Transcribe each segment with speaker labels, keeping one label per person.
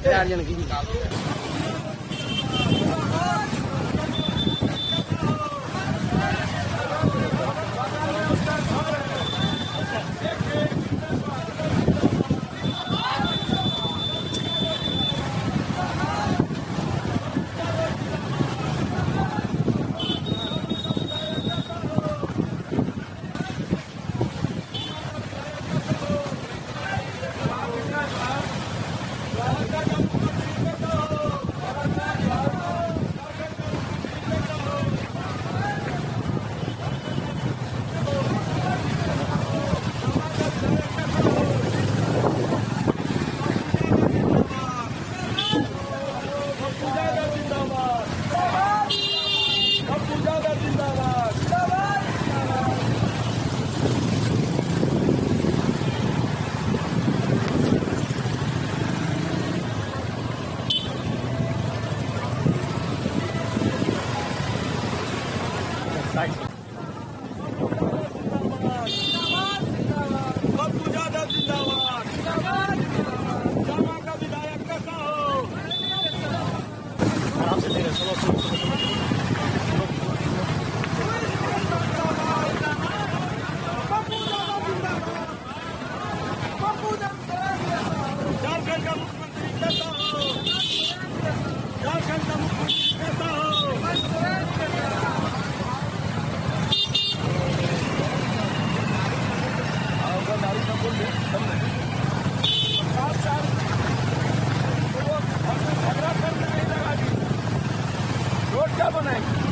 Speaker 1: चार जन की क्या बनाएंगे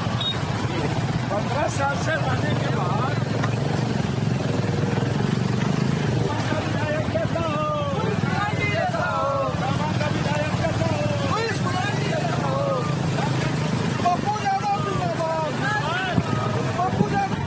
Speaker 1: 15 साल से रहने के बाद विधायक कैसा हो का विधायक कैसा हो पप्पू यादव जिंदाबाद पप्पू यादव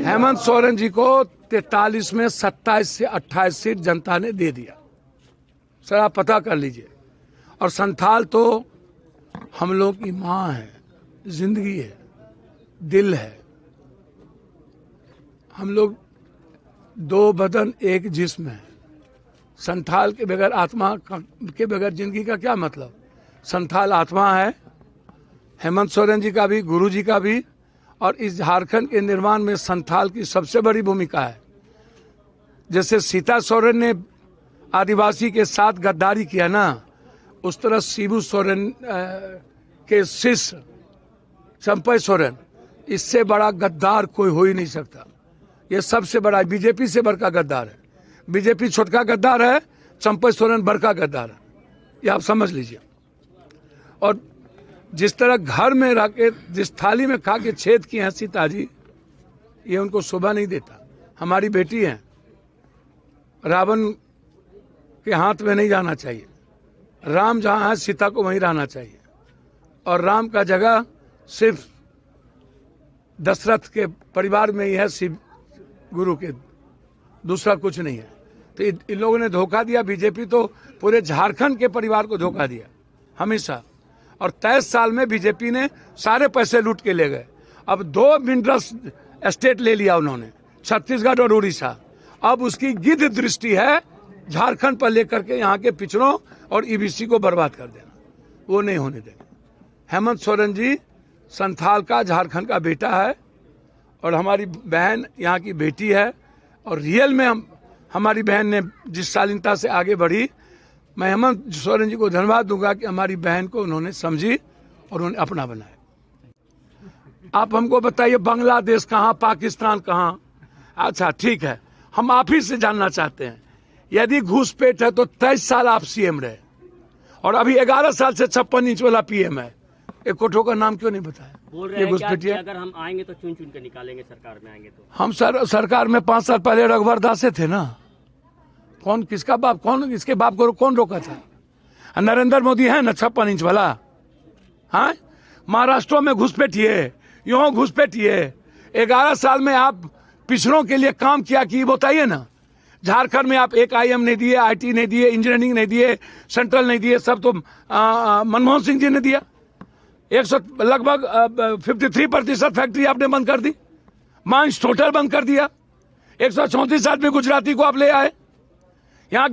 Speaker 2: हेमंत सोरेन जी को 43 में 27 से 28 सीट जनता ने दे दिया। सर आप पता कर लीजिए। और संथाल तो हम लोग की माँ है, जिंदगी है, दिल है। हम लोग दो बदन एक जिस्म है। संथाल के बगैर आत्मा के बगैर जिंदगी का क्या मतलब। संथाल आत्मा है, हेमंत सोरेन जी का भी, गुरु जी का भी। और इस झारखंड के निर्माण में संथाल की सबसे बड़ी भूमिका है। जैसे सीता सोरेन ने आदिवासी के साथ गद्दारी किया ना, उस तरह शिबू सोरेन के शिष्य चंपई सोरेन, इससे बड़ा गद्दार कोई हो ही नहीं सकता। ये सबसे बड़ा, बीजेपी से बड़का गद्दार है। बीजेपी छोटका गद्दार है, चंपई सोरेन बड़का गद्दार है। ये आप समझ लीजिए। और जिस तरह घर में रह के जिस थाली में खा के छेद की हैं सीता जी, ये उनको शोभा नहीं देता। हमारी बेटी है, रावण के हाथ में नहीं जाना चाहिए। राम जहाँ है सीता को वहीं रहना चाहिए। और राम का जगह सिर्फ दशरथ के परिवार में ही है, शिव गुरु के, दूसरा कुछ नहीं है। तो इन लोगों ने धोखा दिया। बीजेपी तो पूरे झारखंड के परिवार को धोखा दिया हमेशा। और 23 साल में बीजेपी ने सारे पैसे लूट के ले गए। अब 2 मिनरल एस्टेट ले लिया उन्होंने, छत्तीसगढ़ और उड़ीसा। अब उसकी गिद्ध दृष्टि है झारखंड पर लेकर के यहाँ के पिछड़ों और ईबीसी को बर्बाद कर देना। वो नहीं होने देंगे। हेमंत सोरेन जी संथाल का, झारखंड का बेटा है और हमारी बहन यहाँ की बेटी है। और रियल में हमारी बहन ने जिस शालीनता से आगे बढ़ी, मैं हेमंत सोरेन जी को धन्यवाद दूंगा कि हमारी बहन को उन्होंने समझी और उन्होंने अपना बनाया। आप हमको बताइए बांग्लादेश कहाँ, पाकिस्तान कहाँ। अच्छा ठीक है, हम आप ही से जानना चाहते हैं, यदि घूसपेट है तो 23 साल आप सीएम रहे और अभी 11 साल से 56 इंच वाला पीएम है। एक कोठों का नाम क्यों नहीं बताया?
Speaker 3: बोल रहे हैं कि अगर हम आएंगे तो चुन चुन के निकालेंगे, सरकार में आएंगे तो।
Speaker 2: हम सरकार में 5 साल पहले रघुवर दासे थे ना। कौन किसका बाप, कौन इसके बाप को कौन रोका था? नरेंद्र मोदी है ना 56 इंच वाला। हाँ, महाराष्ट्र में घुसपैठिए, यूं घुसपैठिए। 11 साल में आप पिछड़ों के लिए काम किया कि बताइए ना। झारखंड में आप एक IIM नहीं दिए, IT नहीं दिए, इंजीनियरिंग नहीं दिए, सेंट्रल नहीं दिए, सब तो मनमोहन सिंह जी ने दिया। लगभग 53% फैक्ट्री आपने बंद कर दी, माइंस टोटल बंद कर दिया। 134 आदमी गुजराती को आप ले आए, यहाँ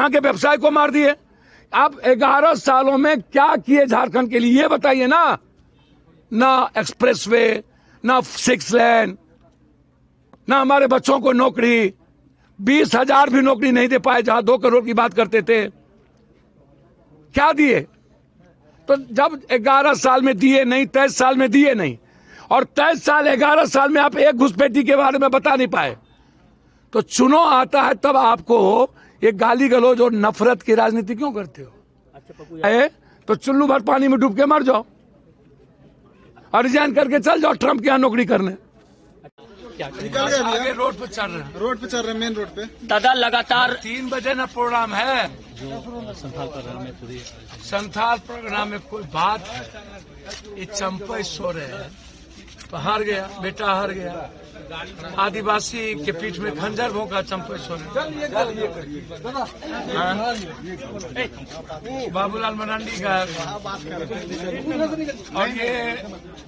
Speaker 2: के व्यवसाय को मार दिए। आप 11 सालों में क्या किए झारखंड के लिए, ये बताइए ना। ना एक्सप्रेसवे, ना 6 लेन, ना हमारे बच्चों को नौकरी। 20,000 भी नौकरी नहीं दे पाए, जहां 2 करोड़ की बात करते थे। क्या दिए? तो जब 11 साल में दिए नहीं, 23 साल में दिए नहीं, और 23 साल 11 साल में आप एक घुसपैठी के बारे में बता नहीं पाए, तो चुनाव आता है तब आपको ये गाली गलौज और नफरत की राजनीति क्यों करते हो? अच्छा तो चुल्लू भर पानी में डूब के मर जाओ और रिजाइन करके चल जाओ ट्रंप के यहाँ नौकरी करने।
Speaker 4: निकल गए
Speaker 2: आगे रोड पे चल रहे हैं,
Speaker 4: मेन रोड पे।
Speaker 3: दादा लगातार
Speaker 2: 3 बजे ना प्रोग्राम है। संथाल प्रोग्राम में कोई बात है? ये चंपई सो रहे हैं, तो हार गया, बेटा हार गया। आदिवासी के पीठ में खंजर भोंका चंपई सो रहे। बाबूलाल मरांडी का। और ये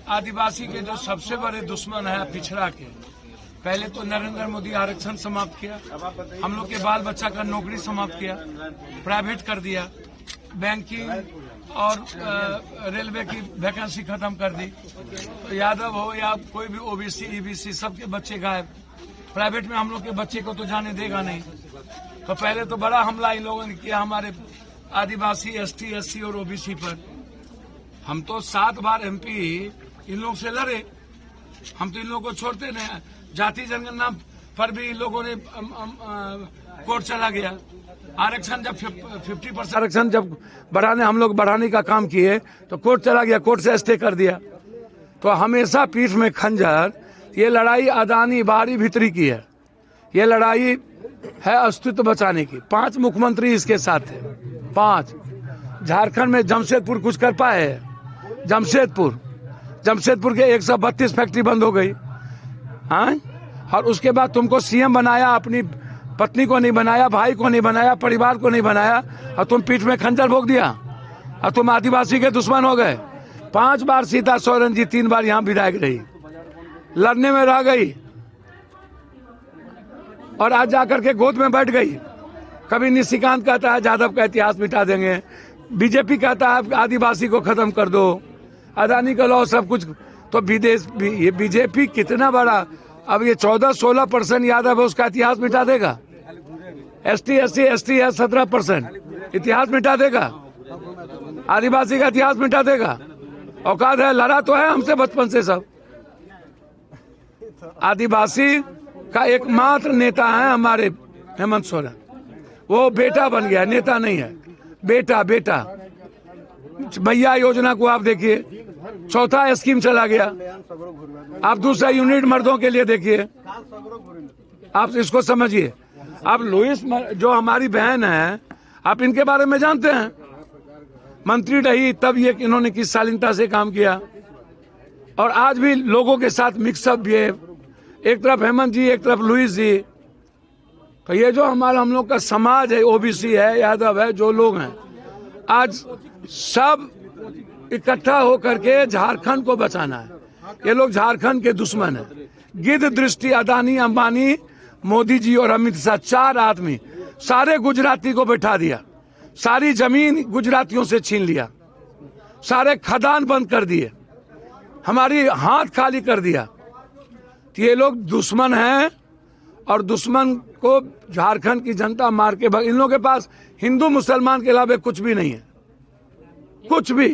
Speaker 2: आदिवासी के जो सबसे बड़े दुश्मन है पिछड़ा के, पहले तो नरेंद्र मोदी आरक्षण समाप्त किया, हम लोग के बाल बच्चा का नौकरी समाप्त किया, प्राइवेट कर दिया, बैंकिंग और रेलवे की वैकेंसी खत्म कर दी। तो यादव हो या कोई भी OBC EBC सबके बच्चे गायब। प्राइवेट में हम लोग के बच्चे को तो जाने देगा नहीं। तो पहले तो बड़ा हमला इन लोगों ने किया हमारे आदिवासी, ST SC और OBC पर। हम तो 7 बार MP इन लोग से लड़े, हम तो इन लोगों को छोड़ते नहीं। जाति जनगणना पर भी इन लोगों ने कोर्ट चला गया। आरक्षण जब 50% आरक्षण जब हम लोग बढ़ाने का काम किए तो कोर्ट चला गया, कोर्ट से स्टे कर दिया। तो हमेशा पीठ में खंजर। ये लड़ाई अदानी बाहरी भीतरी की है, ये लड़ाई है अस्तित्व बचाने की। 5 मुख्यमंत्री इसके साथ थे, 5। झारखंड में जमशेदपुर कुछ कर पाए? जमशेदपुर के 132 फैक्ट्री बंद हो गई। हाँ, और उसके बाद तुमको सीएम बनाया, अपनी पत्नी को नहीं बनाया, भाई को नहीं बनाया, परिवार को नहीं बनाया, और तुम पीठ में खंजर भोग दिया और तुम आदिवासी के दुश्मन हो गए। 5 बार सीता सोरेन जी 3 बार यहाँ विधायक रही, लड़ने में रह गई और आज जाकर के गोद में बैठ गई। कभी निशिकांत कहता है यादव का इतिहास मिटा देंगे, बीजेपी कहता है आदिवासी को खत्म कर दो, अदानी का लॉ सब कुछ। तो विदेश ये बीजेपी कितना बड़ा, अब ये 14-16% यादव है, उसका इतिहास मिटा देगा। ST SC है 17%, इतिहास मिटा देगा। आदिवासी का इतिहास मिटा देगा। औकात है, लड़ा तो है हमसे बचपन से सब। आदिवासी का एकमात्र नेता है हमारे हेमंत सोरेन, वो बेटा बन गया, नेता नहीं है, बेटा। मैया योजना को आप देखिए, 4था स्कीम चला गया। आप दूसरा यूनिट मर्दों के लिए देखिए, आप इसको समझिए। आप लुइस जो हमारी बहन है, आप इनके बारे में जानते हैं? मंत्री रही तब ये इन्होंने किस शालीनता से काम किया, और आज भी लोगों के साथ मिक्सअप भी है। एक तरफ हेमंत जी, एक तरफ लुइस जी। तो ये जो हम लोग का समाज है, ओबीसी है, यादव है, जो लोग हैं, आज सब इकट्ठा होकर के झारखंड को बचाना है। ये लोग झारखंड के दुश्मन है। गिद्ध दृष्टि अदानी, अंबानी, मोदी जी और अमित शाह, 4 आदमी सारे गुजराती को बैठा दिया, सारी जमीन गुजरातियों से छीन लिया, सारे खदान बंद कर दिए, हमारी हाथ खाली कर दिया। तो ये लोग दुश्मन हैं, और दुश्मन को झारखंड की जनता मार के इन लोगों के पास हिंदू मुसलमान के अलावा कुछ भी नहीं है, कुछ भी।